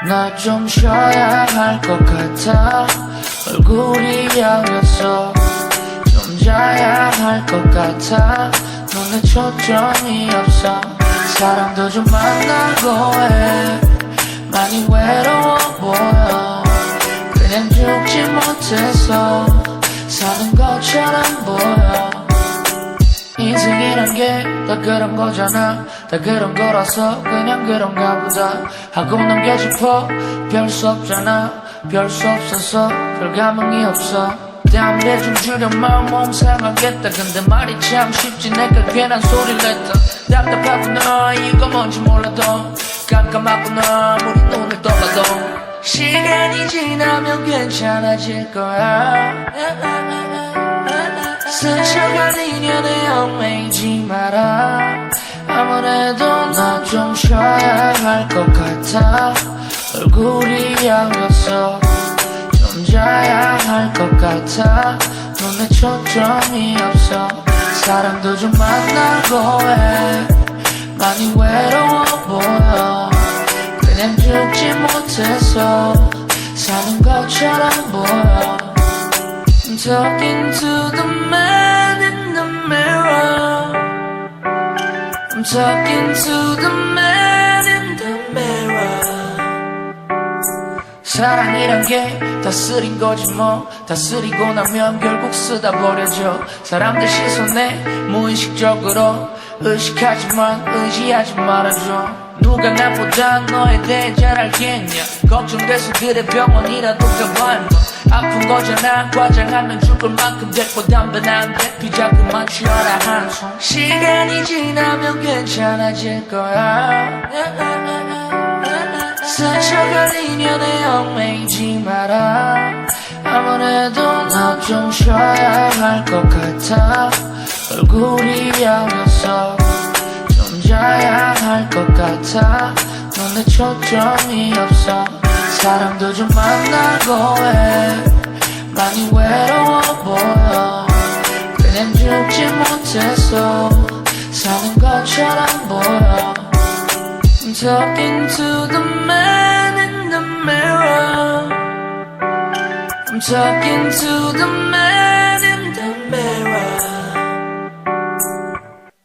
나 좀 쉬어야 할 것 같아. 얼굴이 약해서 좀 자야 할 것 같아. 눈에 초점이 없어. 사람도 좀 만나고 해. 많이 외로워 보여. 그냥 죽지 못해서 사는 것처럼 보여. 인생이란 게 다 그런 거잖아. 다 그런 거라서 그냥 그런가 보다 하고 넘겨 짚어. 별 수 없잖아. 별 수 없어서 별 감흥이 없어. 담배 좀 줄여만 몸 상하겠다. 근데 말이 참 쉽지 내가 괜한 소리를 냈다. 답답하구나 이유가 뭔지 몰라도 깜깜하구나 우리 눈을 떠봐도 시간이 지나면 괜찮아질 거야. 스쳐간 인연에 얽매이지 마라. 아무래도 나 좀 쉬어야 할 것 같아. 얼굴이 약해서 좀 자야 할 것 같아. 눈에 초점이 없어. 사람도 좀 만나고 해. 많이 외로워 보여. 그냥 죽지 못해서 사는 것처럼 보여. I'm talking to the man in the mirror. I'm talking to the man in the mirror. 사랑이란 게 다스린 거지 뭐. 다스리고 나면 결국 쓰다 버려져. 사람들 시선에 무의식적으로 의식하지만 의지하지 말아줘. 누가 나보다 너에 대해 잘 알겠냐. 걱정돼서 그래 병원이라도 가봐 임마. 아픈 거잖아. 과장하면 죽을 만큼 됐고 담배는 안 돼. 피자 그만 쉬어라 한숨. 시간이 지나면 괜찮아질 거야. 스쳐간 인연에 얽매이지 마라. 아무래도 나 좀 쉬어야 할 것 같아. 얼굴이 약해서 좀 자야 할 것 같아. 눈에 초점이 없어. 사람도 좀 만나고 해. 많이 외로워 보여. 그냥 죽지 못해서 사는 것처럼 보여. I'm talking to the man in the mirror. I'm talking to the man